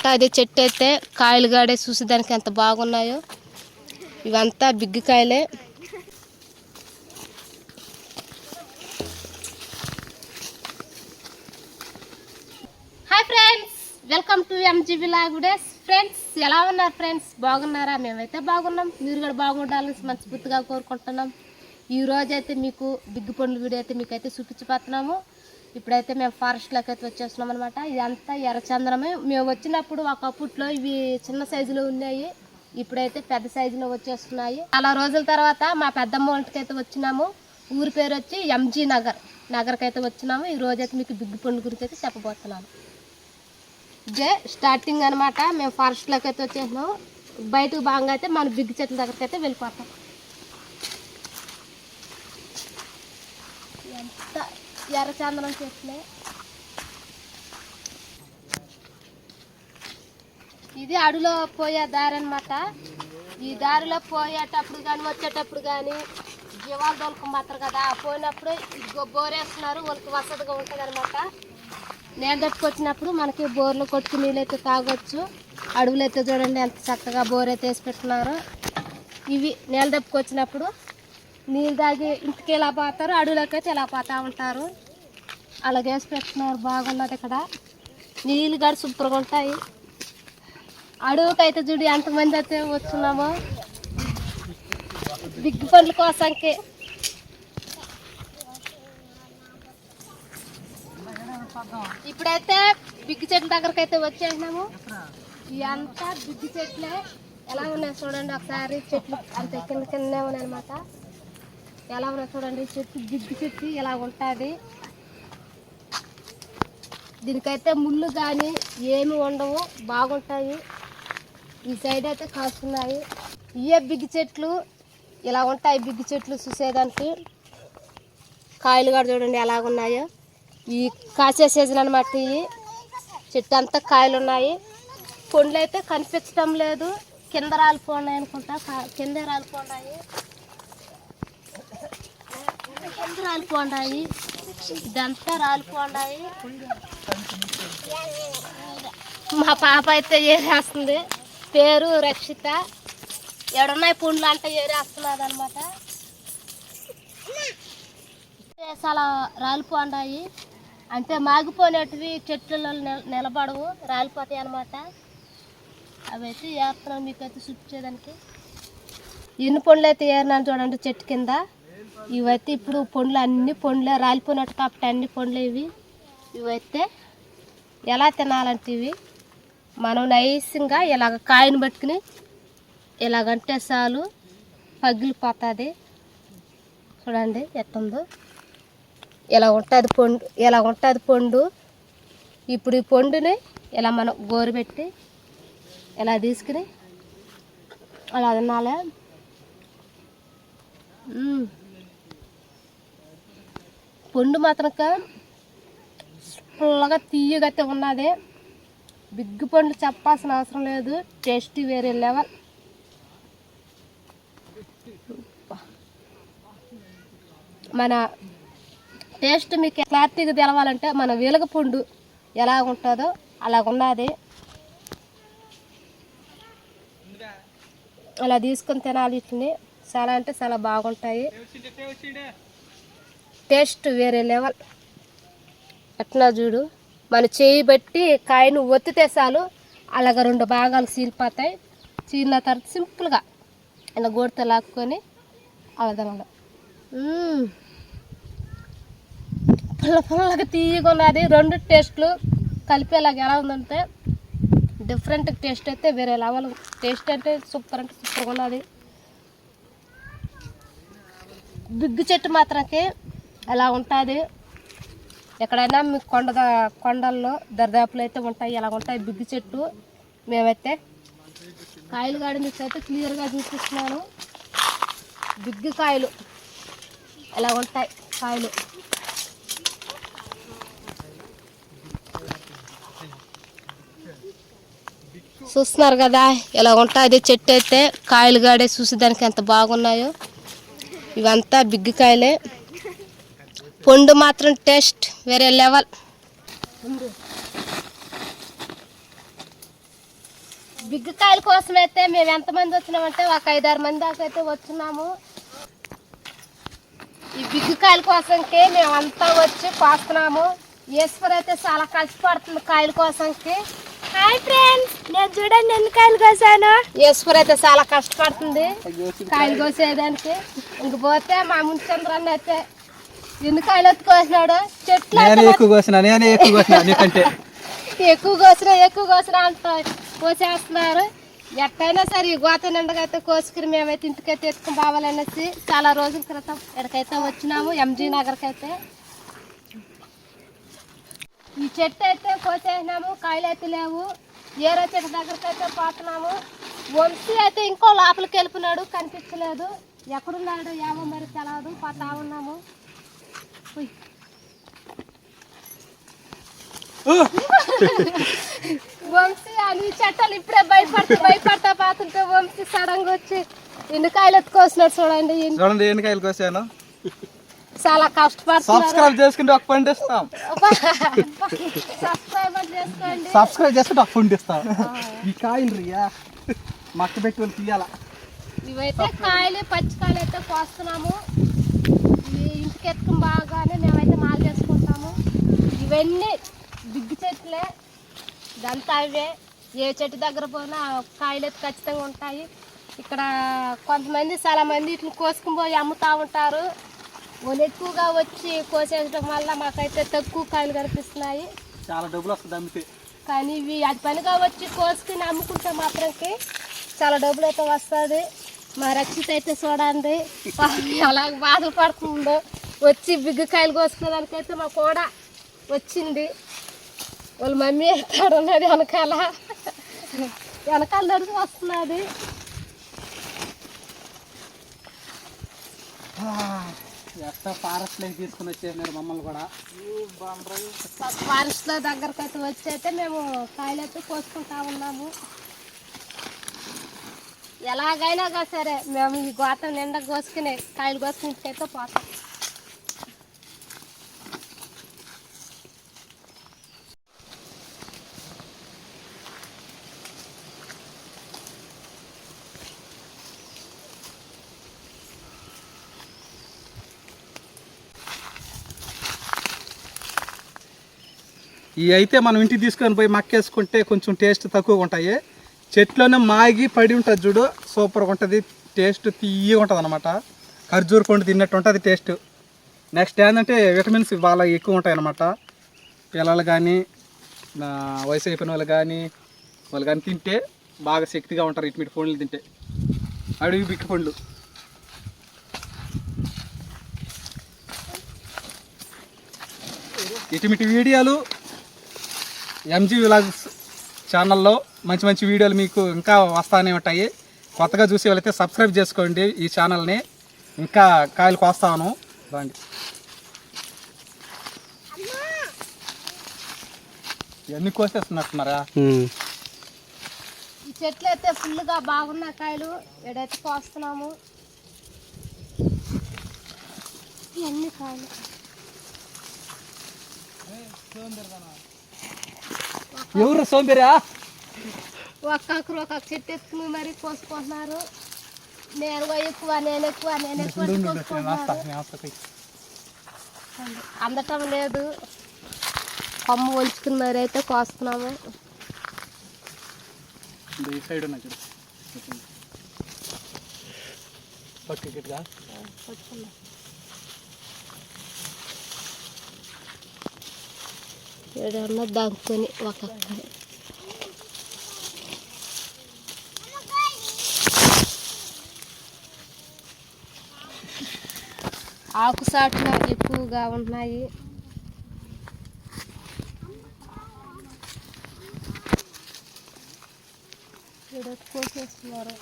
ఉంటుంది చెట్టు అయితే కాయలు గాడే చూసేదానికి ఎంత బాగున్నాయో. ఇవంతా బిగ్గి కాయలే. Hi friends, welcome to MGB లాగుడేస్. ఫ్రెండ్స్ ఎలా ఉన్నారు ఫ్రెండ్స్? బాగున్నారా? మేమైతే బాగున్నాం. మీరు కూడా బాగుండాలని మనస్ఫూర్తిగా కోరుకుంటున్నాం. ఈరోజు అయితే మీకు బిగ్గి పండ్ల వీడియో అయితే మీకైతే చూపించిపోతున్నాము. ఇప్పుడైతే మేము ఫారెస్ట్లోకి అయితే వచ్చేస్తున్నాం అనమాట. ఇదంతా ఎర్రచందనమే. మేము వచ్చినప్పుడు ఒకప్పట్లో ఇవి చిన్న సైజులో ఉన్నాయి, ఇప్పుడైతే పెద్ద సైజులో వచ్చేస్తున్నాయి. చాలా రోజుల తర్వాత మా పెద్దమ్మ ఇంటికి అయితే వచ్చినాము. ఊరి పేరు వచ్చి ఎంజీ నగర్కి అయితే వచ్చినాము. ఈ రోజైతే మీకు బిగ్గి పండ్ల గురించి అయితే చెప్పబోతున్నాను. ఇదే స్టార్టింగ్ అనమాట. మేము ఫారెస్ట్లోకి అయితే వచ్చేసినాము. బయటకు బాగా అయితే మన బిగ్గి చెట్ల దగ్గరికి అయితే వెళ్ళిపోతాం. ఎంత ఎర్రచందనం చెట్లే. ఇది అడవిలో పోయే దారి అనమాట. ఈ దారిలో పోయేటప్పుడు కానీ వచ్చేటప్పుడు కానీ జీవాలు దొరకమాత్రం కదా, పోయినప్పుడు ఇది బోరేస్తున్నారు, వాళ్ళకి వసతిగా ఉంటుంది అనమాట. నీళ్ళు దట్టుకొచ్చినప్పుడు మనకి బోర్లో కొట్టుకు నీళ్ళు అయితే తాగొచ్చు. అడవులు అయితే చూడండి ఎంత చక్కగా బోర్ అయితే వేసి పెట్టున్నారు. ఇవి నీళ్ళు దప్పుకొచ్చినప్పుడు నీళ్ళు తాగి ఇంటికి ఎలా పోతారు, అడవులోకి అయితే ఎలా పోతూ ఉంటారు. అలాగే వేసి పెట్టున్నారు. బాగున్నది ఇక్కడ. నీళ్ళు గడి సూపర్గా ఉంటాయి. అడవికి అయితే చూడు ఎంతమంది అయితే వస్తున్నామో బిగ్గి పండ్ల కోసంకి. ఇప్పుడైతే బిగ్గి చెట్ల దగ్గరకు అయితే వచ్చేసినాము. ఇవంతా బిగ్గి చెట్లే. ఎలా ఉన్నాయి చూడండి ఒకసారి. చెట్లు అంత కిందనే ఉన్నాయి అనమాట. ఎలా ఉన్నాయి చూడండి. చెట్టు బిగ్గి చెట్టు ఇలా ఉంటుంది. దీనికైతే ముళ్ళు కానీ ఏమి ఉండవు, బాగుంటాయి. ఈ సైడ్ అయితే కాస్తున్నాయి. ఇవే బిగ్గి చెట్లు ఇలా ఉంటాయి. బిగ్గి చెట్లు చూసేదానికి. కాయలు కూడా చూడండి ఎలాగున్నాయో. ఈ కాసే సీజన్ అనమాట. ఈ చెట్టు అంతా కాయలు ఉన్నాయి. పండ్లు అయితే కనిపించడం లేదు. కింద రాలిపోన్నాయి అనుకుంటా. కింద రాలిపోన్నాయి. కింద రాలిపోన్నాయి. ఇదంతా రాలిపోన్నాయి. మా పాప అయితే ఏరేస్తుంది. పేరు రక్షిత. ఎడున్నాయి పండ్లు అంటే ఏరేస్తున్నది అనమాట. చాలా రాలిపోండాయి. అంటే మాగిపోయినవి చెట్లలో నిలబడవు, రాలిపోతాయి అనమాట. అవి అయితే ఏరుతున్నాం మీకైతే చూపించేదానికి. ఎన్ని పండ్లు అయితే ఏరినాను చూడండి చెట్టు కింద. ఇవైతే ఇప్పుడు పండ్లు అన్ని పండ్లే రాలిపోయినట్టు కాబట్టి అన్ని పండ్లు ఇవైతే ఎలా తినాలంటే ఇవి మనం నైస్గా ఇలాగ కాయను పట్టుకుని ఇలాగంటే చాలు పగిలిపోతుంది. చూడండి ఎట్టుందో. ఇలా ఉంటుంది పండు. ఇలా ఉంటుంది పండు. ఇప్పుడు ఈ పండుని ఇలా మనం గోరు పెట్టి ఇలా తీసుకుని అలా తినాలి. పండు మాత్రం పుల్లగా తీయగైతే ఉన్నది. బిగ్గి పండ్లు చెప్పాల్సిన అవసరం లేదు. టేస్ట్ వేరే లెవెల్. మన టేస్ట్ మీకు క్లారిటీగా తెలవాలంటే మన వెలుగ పండు ఎలా ఉంటుందో అలాగున్నది. అలా తీసుకొని తినాలి. వీటిని చాలా అంటే చాలా బాగుంటాయి. టేస్ట్ వేరే లెవెల్. అట్లా చూడు, మన చేయి బట్టి కాయను ఒత్తితే చాలు అలాగ 2 భాగాలు చీలిపోతాయి. చీలిన తర్వాత సింపుల్గా ఇలా గోడితో లాక్కొని అలా తినడం. పుల్లగా తీయగా ఉన్నది. 2 టేస్ట్లు కలిపేలాగా ఎలా ఉందంటే డిఫరెంట్ టేస్ట్ అయితే వేరే లెవెల్. టేస్ట్ అంటే సూపర్గా ఉన్నది. బిగ్గి చెట్టు మాత్రమే ఎలా ఉంటుంది. ఎక్కడైనా మీకు కొండల్లో దరిదాపులు అయితే ఉంటాయి. ఎలా ఉంటాయి బిగ్గి చెట్టు. మేమైతే కాయలు కాడి మీకు అయితే క్లియర్గా చూపిస్తున్నాను. బిగ్గి కాయలు ఎలా ఉంటాయి. కాయలు చూస్తున్నారు కదా ఎలా ఉంటుంది చెట్టు అయితే. కాయలు గాడే చూసేదానికి ఎంత బాగున్నాయో. ఇవంతా బిగ్గి కాయలే. పండు మాత్రం టేస్ట్ వేరే లెవెల్. బిగ్ కాయల కోసం అయితే మేము ఎంతమంది వచ్చినామంటే ఒక 5-6 మంది దాకా అయితే వచ్చున్నాము. ఈ బిగ్ కాయల కోసంకి మేమంతా వచ్చి కోస్తున్నాము. ఈశ్వర్ అయితే చాలా కష్టపడుతుంది కాయల కోసంకి. హాయ్ ఫ్రెండ్స్, నేను చూడండి ఎన్ని కాయలు కోసాను. ఈశ్వర్ అయితే చాలా కష్టపడుతుంది కాయలు కోసేదానికి. ఇంకపోతే మా ముంచంద్రన్న అయితే ఎన్ని కాయలు ఎత్తు కోసినాడు. చెట్లు ఎక్కువ కోసినా అంట కోసేస్తున్నారు. ఎట్టయినా సరే ఈ గోత నిండగా అయితే కోసుకుని మేమైతే ఇంటికైతే ఎత్తుకుని పోవాలనేసి చాలా రోజుల క్రితం ఇక్కడికైతే వచ్చినాము, ఎంజీ నగర్కి అయితే. ఈ చెట్టు అయితే కోసేసినాము, కాయలు అయితే లేవు. ఏరో చెట్టు దగ్గరికి అయితే పోతున్నాము. వంశీ అయితే ఇంకో లోపలికి వెళ్ళిపోయినాడు, కనిపించలేదు. ఎక్కడున్నాడు ఏమో మరి తెలవదు. పోతా ఉన్నాము. వంశీ అని చెట్టలు ఇప్పుడే భయపడతా పోతుంటే వంశీ సడన్గా వచ్చి ఎన్ని కాయలు ఎత్తుకోసినాడు. చూడండి ఎన్ని కాయలు కోసాను. చాలా కష్టపడుతున్నారు. సబ్స్క్రైబ్ చేసుకుంటే ఒక పండు ఇస్తాం. సబ్స్క్రైబ్ చేసుకుంటే ఒక పండు ఇస్తాం. ఈ కాయలు రియా మక్క పెట్టి వాళ్ళు తీయాల. ఇవైతే కాయలు పచ్చికాయలు అయితే కోస్తున్నాము. ఇంటికి ఎత్తుకుని బాగానే మేమైతే మాల చేసుకుంటాము. ఇవన్నీ బిగ్గు చెట్లే, ఇదంతా అవే. ఏ చెట్టు దగ్గర పోయినా కాయలు అయితే ఖచ్చితంగా ఉంటాయి. ఇక్కడ కొంతమంది చాలా మంది ఇట్లా కోసుకుని పోయి అమ్ముతూ ఉంటారు. వాళ్ళు ఎక్కువగా వచ్చి కోసేయడం వల్ల మాకైతే తక్కువ కాయలు కనిపిస్తున్నాయి. చాలా డబ్బులు వస్తుంది అమ్మితే. కానీ ఇవి అది పనిగా వచ్చి కోసుకుని అమ్ముకుంటే మాత్రంకి చాలా డబ్బులు అయితే వస్తుంది. మా రక్షిత అయితే చూడండి అలాగ బాధపడుతుందో. వచ్చి బిగ్గు కాయలు కోసుకునే దానికైతే మా కూడా వచ్చింది. వాళ్ళ మమ్మీ ఎక్కడ ఉన్నది వెనకాల నడిచి వస్తున్నది. ఫారెస్ట్ లో తీసుకుని వచ్చేసినారు మమ్మల్ని కూడా. ఫారెస్ట్ లో దగ్గరకు అయితే వచ్చి అయితే మేము కాయలు అయితే కోసుకుంటా ఉన్నాము. ఎలాగైనా సరే మేము ఈ గోతం నిండా కోసుకుని కాయలు కోసుకుంటే పోతాం. ఇవి అయితే మనం ఇంటికి తీసుకొని పోయి మక్కేసుకుంటే కొంచెం టేస్ట్ తక్కువగా ఉంటాయి. చెట్లోనే మాగి పడి ఉంటుంది చూడు, సూపర్గా ఉంటుంది. టేస్ట్ తీయగా ఉంటుంది అనమాట. ఖర్జూర పండు తిన్నట్టు ఉంటుంది టేస్ట్. నెక్స్ట్ ఏంటంటే విటమిన్స్ బాగా ఎక్కువ ఉంటాయి అన్నమాట. పిల్లలు కానీ వయసు అయిపోయిన వాళ్ళు కానీ తింటే బాగా శక్తిగా ఉంటారు. ఇటుమిటి పండ్లు తింటే అడవి బిక్కి పండ్లు. ఇటుమిటి వీడియోలు ఎంజీ విలాగ్స్ ఛానల్లో మంచి మంచి వీడియోలు మీకు ఇంకా వస్తానే ఉంటాయి. కొత్తగా చూసే వాళ్ళైతే సబ్స్క్రైబ్ చేసుకోండి ఈ ఛానల్ని. ఇంకా కాయలు కోస్తాను రండి. ఇవన్నీ కోసేస్తున్నట్టున్నారా? ఈ చెట్లు అయితే ఫుల్గా బాగున్న కాయలు ఎడైతే కోస్తున్నాము. ఇవన్నీ కాయలు ఎవరు సోంబేరా? ఒక్కొక్కరు ఒక్కొక్క చెట్టు ఎత్తుకుని మరి కోసుకుంటున్నారు. నేను ఎక్కువ అందటం లేదు. కొమ్మ ఒలుచుకుని మరి అయితే కోస్తున్నాము. ఏడన్నా దాక్కుని ఒక్కొక్క ఆకు సాట్లు ఎక్కువగా ఉన్నాయి. కోసేస్తున్నారు.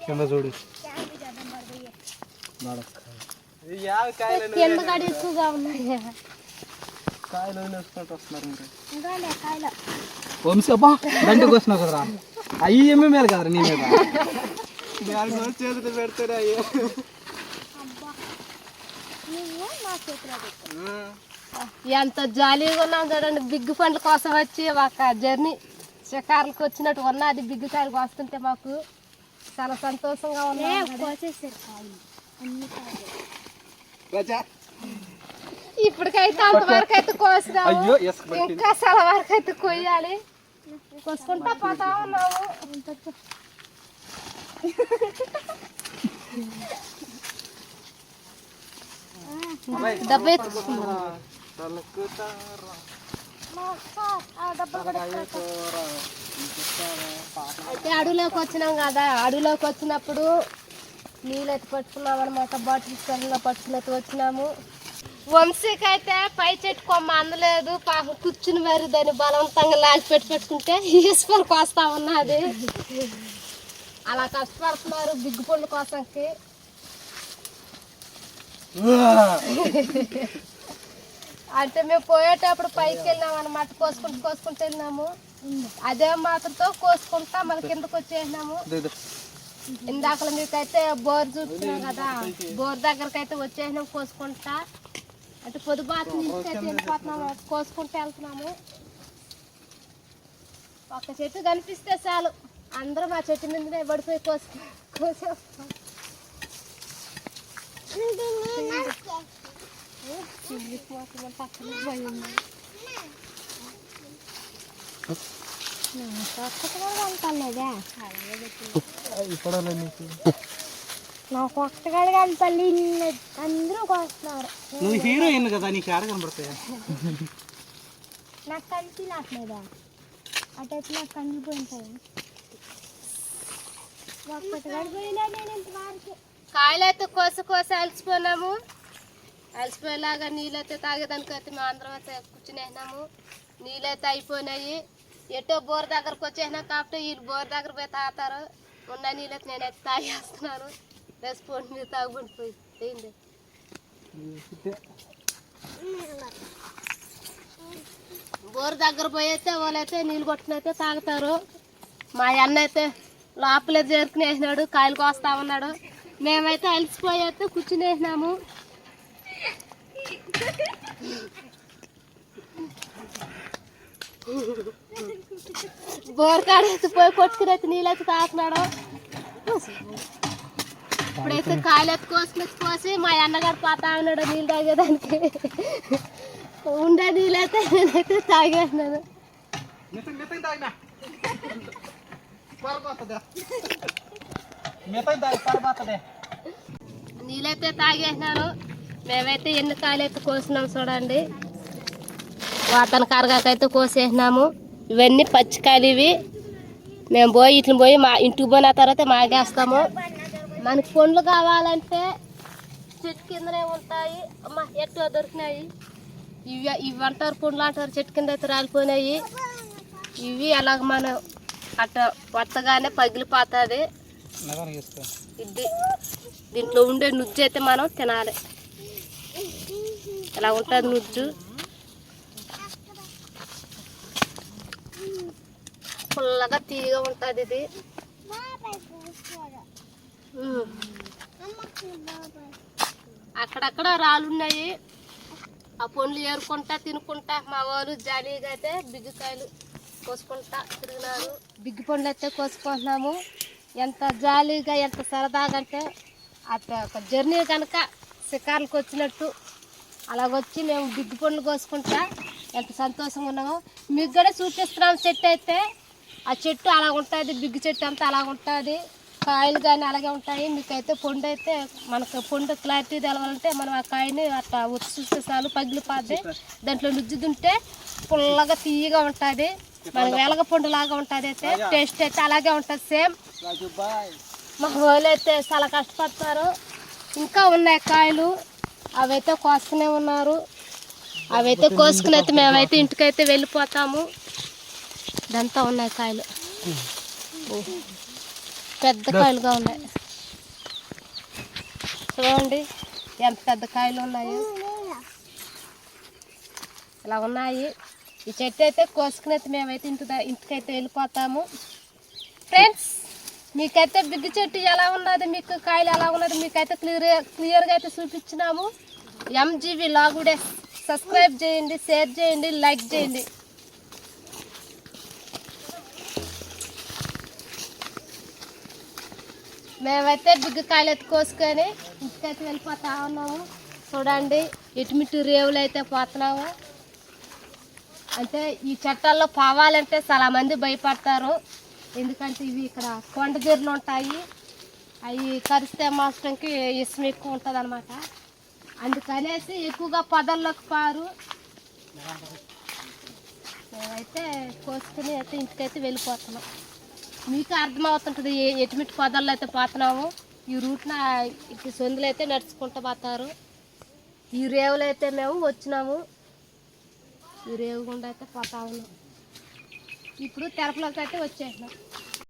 కింద చూడు, కిందగాడు ఎక్కువగా ఉన్నాయి. వంశీ అబ్బా దండి కోసినావు కదరా. అయ్యి ఏమి మేలు కదరా నీ మీద చేతులు పెడతారా అయ్యో ఎంత జాలీగా ఉన్నాం చూడండి. బిగ్గు పండ్ల కోసం వచ్చి ఒక జర్నీ షికారులకు వచ్చినట్టు ఉన్నది. బిగ్గు కాయలు వస్తుంటే మాకు చాలా సంతోషంగా ఉన్నాం. ఇప్పటికైతే అంతవరకు అయితే కోసినాము, ఇంకా చాలా వరకు అయితే కొయ్యాలి. కోసుకుంటా పోతా ఉన్నాము. డబ్బా అయితే అడవిలోకి వచ్చినాం కదా. అడవిలోకి వచ్చినప్పుడు నీళ్ళు ఎత్తి పట్టుకున్నాం అనమాట. బాటిల్స్ పట్టుకుని అయితే వచ్చినాము. వంశీకి అయితే పై చెట్టు కొమ్మ అందలేదు. పాపం కూర్చుని మరి దాన్ని బలవంతంగా లాగి పెట్టుకుంటే ఈశ్వరికి వస్తా ఉన్నది. అలా కష్టపడుతున్నారు బిగ్గు పండ్ల కోసంకి. అంటే మేము పోయేటప్పుడు పైకి వెళ్ళినాం అనమాట. కోసుకుంటూ వెళ్ళినాము. అదే మాత్రతో కోసుకుంటా మన కిందకు వచ్చేసినాము. ఇందాక మీకైతే బోర్ చూస్తున్నాం కదా, బోర్ దగ్గరకు అయితే వచ్చేసినాం కోసుకుంటా. అంటే పొద్దుబాటు నుంచి అయితే వెళ్ళిపోతున్నాము, కోసుకుంటూ వెళ్తున్నాము. ఒక చెట్టు కనిపిస్తే చాలు అందరం ఆ చెట్టు మీదనే పడిపోయి కోసేస్తాం. నాకు ఒక్కగాడు కనపల్లి, అందరూ కోస్తున్నారు. నువ్వు హీరోయిన్ కదా, నీకు ఆడ కనబడతాయా? నాకు కనిపించట్లేదా? అటైతే నాకు కనిపిపోయింటాయి. ఒక్కగాడు పోయినా నేను ఇంతవరకు కాయలు అయితే కోసి అలసిపోయినాము. అలసిపోయేలాగా నీళ్ళైతే తాగేదానికి అయితే మేము అందరం అయితే కూర్చునేసినాము. నీళ్ళైతే అయిపోయినాయి. ఎటో బోర్ దగ్గరకు వచ్చేసినా కాబట్టి వీళ్ళు బోర్ దగ్గర పోయి తాగుతారు. ఉన్న నీళ్ళైతే నేనైతే తాగేస్తున్నాను. రెస్పాండ్ మీద తాగుబడిపోయి ఏంటి బోర్ దగ్గర పోయి అయితే వాళ్ళైతే నీళ్ళు కొట్టుకునైతే తాగుతారు. మా అన్న అయితే లోపలే చేరుకుని వేసినాడు, కాయలు కోస్తా ఉన్నాడు. మేమైతే అలసిపోయి అయితే కూర్చుని వేసినాము. బోర్ కాడ అయితే పోయి కొట్టుకుని అయితే నీళ్ళు అయితే తాగుతున్నాడు. ఇప్పుడైతే కాయలు ఎత్తి కోసి మా అన్నగారు పోతా ఉన్నాడు నీళ్ళు తాగేదానికి. ఉండే నీళ్ళైతే నేనైతే తాగేసినాను. నీళ్ళైతే తాగేసినాను. మేమైతే ఎన్ని కాయలు అయితే కోసినాం చూడండి. వాతన కరగాకైతే కోసేసినాము. ఇవన్నీ పచ్చికాయలు. ఇవి మేము పోయి ఇట్లా పోయి మా ఇంటికి పోయిన తర్వాత మాగేస్తాము. మనకి పండ్లు కావాలంటే చెట్టు కిందనే ఉంటాయి. అమ్మ ఎట్టో దొరికినాయి. ఇవి అంటారు పండ్లు అంటారు. చెట్టు కింద అయితే రాలిపోయినాయి. ఇవి అలాగ మనం అట్ట వత్తగానే పగిలిపోతుంది. ఇది దీంట్లో ఉండే నుజ్జు అయితే మనం తినాలి. ఇలా ఉంటుంది నుజ్జు. పుల్లగా తీయగా ఉంటుంది ఇది. అక్కడక్కడ రాళ్ళు ఉన్నాయి. ఆ పండ్లు ఏరుకుంటా తినుకుంటా మా వాళ్ళు జాలీగా అయితే బిగ్గుకాయలు కోసుకుంటా తిరిగినారు. బిగ్గు పండ్లు అయితే కోసుకుంటున్నాము. ఎంత జాలీగా ఎంత సరదాగా అంటే అట్లా ఒక జర్నీ కనుక షికార్లకు వచ్చినట్టు అలాగొచ్చి మేము బిగ్గు పండ్లు కోసుకుంటా ఎంత సంతోషంగా ఉన్నామో మీకు కూడా చూపిస్తున్నాం. చెట్టు అయితే ఆ చెట్టు అలా ఉంటుంది. బిగ్గు చెట్టు అంతా అలాగ ఉంటుంది. కాయలు కానీ అలాగే ఉంటాయి. మీకైతే పండు అయితే మనకు పండు క్లారిటీ తెలవాలంటే మనం ఆ కాయని అట్లా ఉచ్చి చూస్తే చాలు పగిలిపోద్ది. దాంట్లో నుజ్జు తింటే పుల్లగా తీయగా ఉంటుంది. మనకు వెలగ పండు లాగా ఉంటుంది. అయితే టేస్ట్ అయితే అలాగే ఉంటుంది సేమ్. మా వాళ్ళు అయితే చాలా కష్టపడతారు. ఇంకా ఉన్నాయి కాయలు, అవైతే కోసుకునే ఉన్నారు. అవైతే కోసుకుని అయితే మేమైతే ఇంటికైతే వెళ్ళిపోతాము. ఇదంతా ఉన్నాయి కాయలు, పెద్ద కాయలుగా ఉన్నాయి. చూడండి ఎంత పెద్ద కాయలు ఉన్నాయో. ఇలా ఉన్నాయి. ఈ చెట్టు అయితే కోసుకుని అయితే మేమైతే ఇంటికైతే వెళ్ళిపోతాము. ఫ్రెండ్స్ మీకైతే బిగ్గు చెట్టు ఎలా ఉన్నది, మీకు కాయలు ఎలా ఉన్నది మీకైతే క్లియర్గా అయితే చూపించినాము. ఎంజీవి లాగుడే సబ్స్క్రైబ్ చేయండి, షేర్ చేయండి, లైక్ చేయండి. మేమైతే బిగ్గు కాయలు కోసుకొని ఇంటికైతే వెళ్ళిపోతా ఉన్నాము. చూడండి ఇటుమిటి రేవులు అయితే పోతున్నాము. అంటే ఈ చట్టాల్లో పోవాలంటే చాలా మంది భయపడతారు. ఎందుకంటే ఇవి ఇక్కడ కొండ జర్లు ఉంటాయి, అవి కరిస్తే మాత్రంకి ఇష్టం ఎక్కువ ఉంటుంది అనమాట. అందుకనేసి ఎక్కువగా పొదల్లోకి పారు. మేమైతే కోసుకుని అయితే ఇంటికైతే వెళ్ళిపోతున్నాం. మీకు అర్థమవుతుంటుంది ఎటుమిటి పొదల్లో అయితే పోతున్నాము. ఈ రూట్న ఇటు సొందులు అయితే నడుచుకుంటూ పోతారు. ఈ రేవులు అయితే మేము వచ్చినాము. ఈ రేవు గుండా అయితే పోతా ఉన్నాం. ఇప్పుడు తెరపలోకి అయితే వచ్చేసినాం.